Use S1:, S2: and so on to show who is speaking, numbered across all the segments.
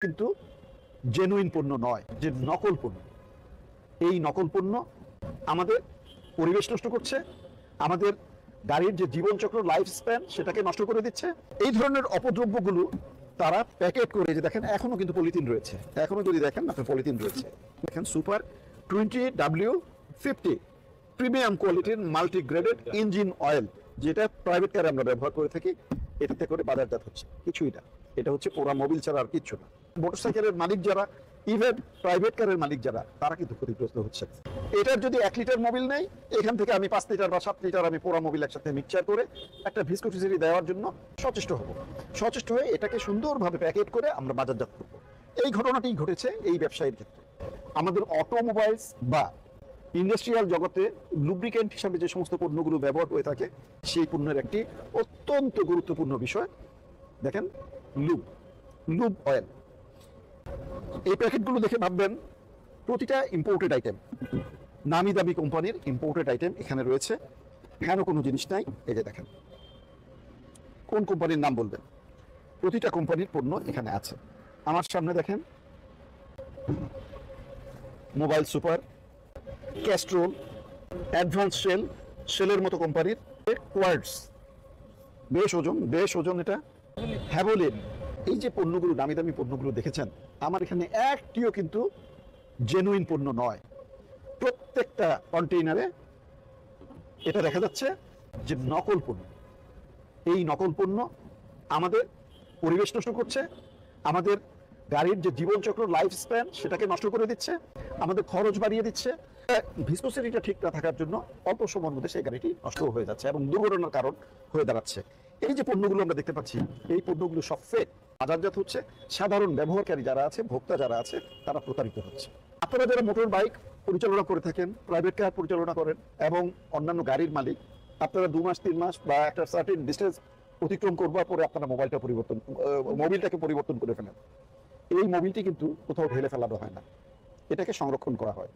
S1: কিন্তু জেনুইন পণ্য নয়, যে নকল পণ্য। এই নকল পণ্য আমাদের পরিবেশ নষ্ট করছে, আমাদের গাড়ির যে জীবনচক্র লাইফ স্প্যান সেটাকে নষ্ট করে দিচ্ছে। এই ধরনের অপদ্রব্যগুলো তারা প্যাকেট করে, যে দেখেন এখনো কিন্তু পলিথিন রয়েছে, এখনো যদি দেখেন আপনার পলিথিন রয়েছে, দেখেন সুপার 20W50 প্রিমিয়াম কোয়ালিটির মাল্টিগ্রেডেড ইঞ্জিন অয়েল, যেটা প্রাইভেট কারে আমরা ব্যবহার করে থাকি। এটাতে করে বাজারজাত হচ্ছে কিছুই না, এটা হচ্ছে পোড়া মোবিল ছাড়া আর কিচ্ছু না। মোটরসাইকেলের মালিক যারা, ইভেন প্রাইভেট কারের মালিক যারা, তারা কিন্তু ক্ষতিগ্রস্ত হচ্ছে। এটার যদি 1 লিটার মোবিল নেই, এখান থেকে আমি 5 লিটার বা 7 লিটার আমি পোড়া মোবিল একসাথে মিক্সচার করে একটা ভিসকোসিটি দেওয়ার জন্য সচেষ্ট হয়ে এটাকে সুন্দরভাবে প্যাকেট করে আমরা বাজারজাত করব। এই ঘটনাটি ঘটেছে এই ব্যবসায়ীর ক্ষেত্রে। আমাদের অটোমোবাইলস বা ইন্ডাস্ট্রিয়াল জগতে লুব্রিকেন্ট হিসাবে যে সমস্ত পণ্যগুলো ব্যবহার হয়ে থাকে, সেই পণ্যের একটি অত্যন্ত গুরুত্বপূর্ণ বিষয় দেখেন লুব অয়েল। এই প্যাকেটগুলো দেখে ভাববেন প্রতিটা ইম্পোর্টেড আইটেম, নামি দামি কোম্পানির ইম্পোর্টেড আইটেম এখানে রয়েছে। কেন কোনো জিনিস নাই, এই যে দেখেন কোন কোম্পানির নাম বলবেন, প্রতিটা কোম্পানির পণ্য এখানে আছে। আমার সামনে দেখেন মোবাইল সুপার, ক্যাস্ট্রোল, অ্যাডভান্স শেলের মতো কোম্পানির কোয়ার্টস, বেশ ওজন এটা, হ্যাভোলিন। এই যে পণ্যগুলো, দামি দামি পণ্যগুলো দেখেছেন, আমার এখানে একটিও কিন্তু জেনুইন পণ্য নয়। প্রত্যেকটা কন্টেইনারে এটা দেখা যাচ্ছে যে নকল পণ্য। এই নকল পণ্য আমাদের পরিবেশ নষ্ট করছে, আমাদের গাড়ির যে জীবনচক্র লাইফ স্প্যান সেটাকে নষ্ট করে দিচ্ছে, আমাদের খরচ বাড়িয়ে দিচ্ছে। ভিসকোসিটিটা ঠিক না থাকার জন্য অল্প সময়ের মধ্যে সেই গাড়িটি নষ্ট হয়ে যাচ্ছে এবং দুর্ঘটনার কারণ হয়ে দাঁড়াচ্ছে। এই যে পণ্যগুলো আমরা দেখতে পাচ্ছি, এই পণ্যগুলো সব ফেক, বাজারজাত হচ্ছে। সাধারণ ব্যবহারকারী যারা আছে, ভোক্তা যারা আছে, তারা প্রতারিত হচ্ছে। আপনারা যারা মোটর বাইক পরিচালনা করে থাকেন, প্রাইভেট কার পরিচালনা করেন এবং অন্যান্য গাড়ির মালিক, আপনারা 2 মাস 3 মাস বা একটা সার্টেন ডিস্টেন্স অতিক্রম করবার পরে আপনারা মোবিলটাকে পরিবর্তন করে ফেলেন। এই মোবিলটি কিন্তু কোথাও ঢেলে ফেলানো হয় না, এটাকে সংরক্ষণ করা হয়।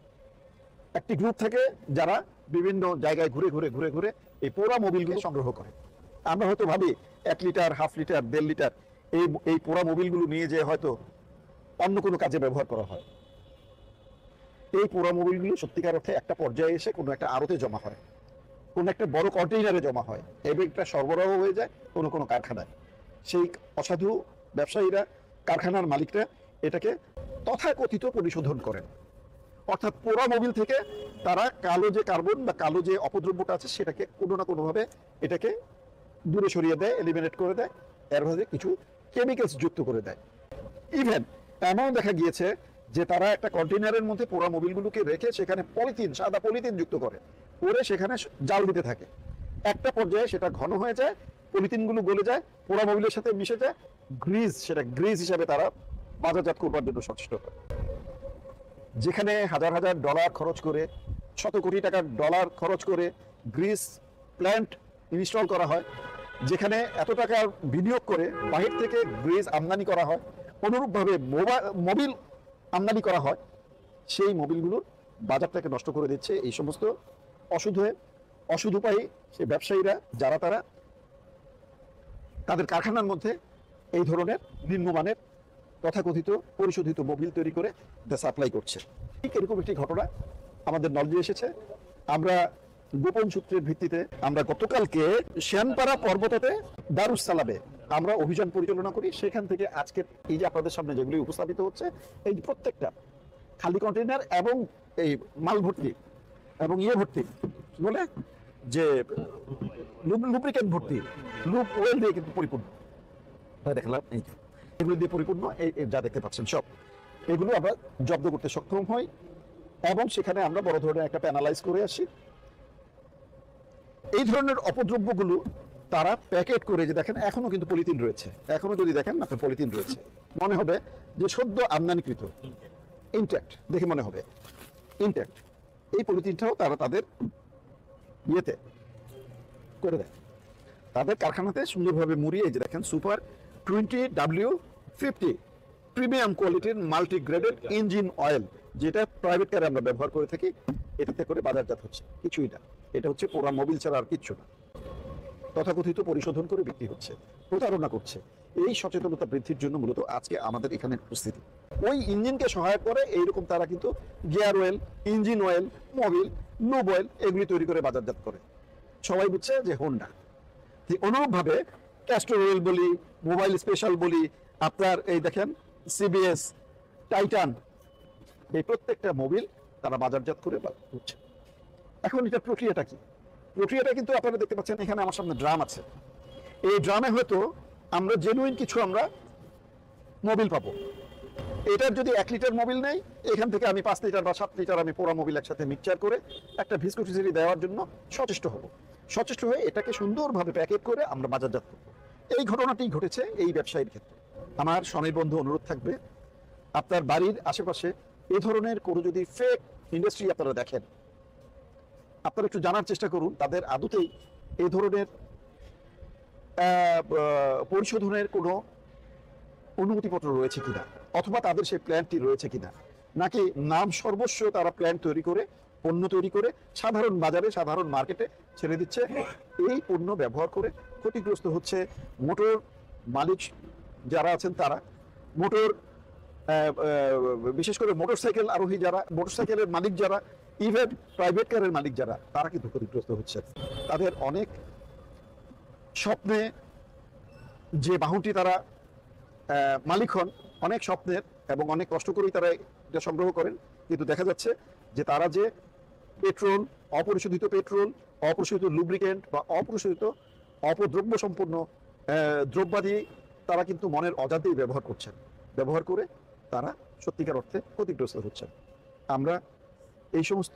S1: একটি গ্রুপ থেকে যারা বিভিন্ন জায়গায় ঘুরে ঘুরে এই পোড়া মোবিলগুলো সংগ্রহ করে। আমরা হয়তো ভাবি 1 লিটার, হাফ লিটার, 1.5 লিটার এই পোড়া মোবিলগুলো নিয়ে যেয়ে হয়তো অন্য কোনো কাজে ব্যবহার করা হয়। এই পোড়া মোবিলগুলো সত্যিকার অর্থে একটা পর্যায়ে এসে কোনো একটা আড়তে জমা হয়, কোনো একটা বড় কন্টেইনারে জমা হয় এবং এটা সরবরাহ হয়ে যায় কোনো কারখানায়। সেই অসাধু ব্যবসায়ীরা, কারখানার মালিকরা এটাকে তথাকথিত পরিশোধন করেন। অর্থাৎ পোড়া মোবিল থেকে তারা কালো যে কার্বন বা কালো যে অপদ্রব্যটা আছে সেটাকে কোনো না কোনোভাবে এটাকে দূরে সরিয়ে দেয়, এলিমিনেট করে দেয়, এর মধ্যে কিছু কেমিক্যালস যুক্ত করে দেয়। ইভেন এমন দেখা গিয়েছে যে তারা একটা কন্টেইনারের মধ্যে পোড়া মোবিলগুলোকে রেখে সেখানে সাদা পলিথিন যুক্ত করে সেখানে জাল দিতে থাকে। একটা পর্যায়ে সেটা ঘন হয়ে যায়, পলিথিনগুলো গলে যায়, পোড়া মোবিলের সাথে মিশে যায়, সেটা গ্রিজ হিসাবে তারা বাজারজাত করবার জন্য সচেষ্ট হয়। যেখানে হাজার হাজার ডলার খরচ করে, শত কোটি টাকার ডলার খরচ করে গ্রিস প্ল্যান্ট ইনস্টল করা হয়, যেখানে এত টাকা বিনিয়োগ করে বাহির থেকে গ্রিস আমদানি করা হয়, অনুরূপভাবে মোবিল আমদানি করা হয়, সেই মোবিলগুলোর বাজারটাকে নষ্ট করে দিচ্ছে এই সমস্ত অসুধ উপায়ী সেই ব্যবসায়ীরা, যারা তারা তাদের কারখানার মধ্যে এই ধরনের নিম্নমানের তথাকথিত পরিশোধিত মোবিল তৈরি করে সাপ্লাই করছে। ঠিক এরকম একটি ঘটনা আমাদের নজরে এসেছে। আমরা গোপন সূত্রের ভিত্তিতে আমরা গতকালকে শ্যানপাড়া পর্বততে দারুস সালামে আমরা অভিযান পরিচালনা করি। সেখান থেকে আজকের এই যে আপনাদের সামনে যেগুলি উপস্থাপিত হচ্ছে, এই প্রত্যেকটা খালি কন্টেইনার এবং এই মাল ভর্তি এবং ভর্তি বলে যে লুব্রিকেন্ট ভর্তি, লুব ওয়েল দিয়ে কিন্তু পরিপূর্ণ। দেখলাম এগুলো দিয়ে পরিপূর্ণ, যা দেখতে পাচ্ছেন সব এগুলো আমরা জব্দ করতে সক্ষম হই এবং সেখানে আমরা বড় ধরনের একটা প্যানালাইজ করে আসি। এই ধরনের অপদ্রব্যগুলো তারা প্যাকেট করে, যে দেখেন এখনো কিন্তু পলিথিন রয়েছে, এখনো যদি দেখেন আপনার পলিথিন রয়েছে, মনে হবে যে সদ্য আমদানিকৃত, ইনট্যাক্ট দেখে মনে হবে ইনট্যাক্ট। এই পলিথিনটাও তারা তাদের ইয়েতে করে দেয়, তাদের কারখানাতে সুন্দরভাবে মুড়িয়ে। যে দেখেন সুপার 20W50 প্রিমিয়াম কোয়ালিটির মাল্টিগ্রেডেড ইঞ্জিন অয়েল, যেটা প্রাইভেট কারে আমরা ব্যবহার করে থাকি। এটাতে করে বাজারজাত হচ্ছে কিছুই না, এটা হচ্ছে পোড়া মোবিল ছাড়া আর কিচ্ছু না। তথাকথিত পরিশোধন করে বিক্রি হচ্ছে, প্রতারণা করছে। এই সচেতনতা বৃদ্ধির জন্য মূলত আজকে আমাদের এখানে উপস্থিতি। ওই ইঞ্জিনকে সহায়ক করে এইরকম তারা কিন্তু gear oil, engine oil, Mobil, lube oil এগুলি তৈরি করে বাজারজাত করে। সবাই বুঝছে যে হোন্ডা। ঠিক অনুরূপভাবে ক্যাস্টর অয়েল বলি, মোবাইল স্পেশাল বলি, আপনার এই দেখেন সিবিএস, টাইটান, এই প্রত্যেকটা মোবিল তারা বাজারজাত করে করছে। এখন এটা প্রক্রিয়াটা কি? প্রক্রিয়াটা কিন্তু আপনারা দেখতে পাচ্ছেন এখানে আমার সামনে ড্রাম আছে। এই ড্রামে হয়তো আমরা জেনুইন কিছু আমরা মোবিল পাবো। এটার যদি 1 লিটার মোবিল নেই, এখান থেকে আমি 5 লিটার বা 7 লিটার আমি পোড়া মোবিল একসাথে মিক্সচার করে একটা ভিসকোসিটি দেওয়ার জন্য সচেষ্ট হব। সচেষ্ট হয়ে এটাকে সুন্দরভাবে প্যাকেট করে আমরা বাজারজাত করব। এই ঘটনাটি ঘটেছে এই ব্যবসায়ীর ক্ষেত্রে। আমার স্বনির বন্ধু অনুরোধ থাকবে, আপনার বাড়ির আশেপাশে এই ধরনের কোনো যদি ফেক ইন্ডাস্ট্রি আপনারা দেখেন, আপনারা একটু জানার চেষ্টা করুন তাদের আদতেই এই ধরনের পরিশোধনের কোনো অনুমতিপত্র রয়েছে কিনা, অথবা তাদের সেই প্ল্যান্টটি রয়েছে কিনা, নাকি নাম সর্বস্ব তারা প্ল্যান্ট তৈরি করে, পণ্য তৈরি করে সাধারণ বাজারে, সাধারণ মার্কেটে ছেড়ে দিচ্ছে। এই পণ্য ব্যবহার করে ক্ষতিগ্রস্ত হচ্ছে মোটর মালিক যারা আছেন তারা, মোটর বিশেষ করে মোটরসাইকেল আরোহী যারা, মোটরসাইকেলের মালিক যারা, ইভেন প্রাইভেট কারের মালিক যারা, তারা কিন্তু ক্ষতিগ্রস্ত হচ্ছে। তাদের অনেক স্বপ্নে যে বাহনটি তারা মালিক হন, অনেক স্বপ্নের এবং অনেক কষ্ট করেই তারা এটা সংগ্রহ করেন, কিন্তু দেখা যাচ্ছে যে তারা যে পেট্রোল, অপরিশোধিত পেট্রোল, অপরিশোধিত লুব্রিকেন্ট বা অপরিশোধিত অপদ্রব্য সম্পন্ন দ্রব্যাদি তারা কিন্তু মনের অজান্তেই ব্যবহার করছেন। ব্যবহার করে তারা সত্যিকার অর্থে ক্ষতিগ্রস্ত হচ্ছেন। আমরা এই সমস্ত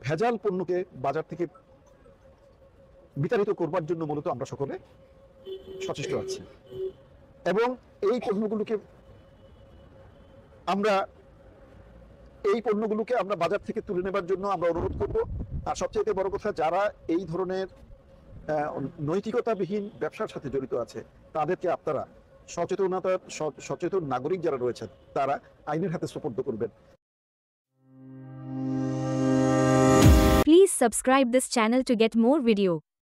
S1: ভেজাল পণ্যকে বাজার থেকে বিতাড়িত করবার জন্য মূলত আমরা সকলে সচেষ্ট আছি, এবং এই পণ্যগুলোকে আমরা বাজার থেকে তুলে নেবার জন্য আমরা অনুরোধ করব। আর সবচেয়ে বড় কথা, যারা এই ধরনের নৈতিকতাবিহীন ব্যবসার সাথে জড়িত আছে তাদেরকে আপনারা সচেতন নাগরিক যারা রয়েছেন তারা আইনের হাতে সোপর্দ করবেন।
S2: Please subscribe this channel to get more video.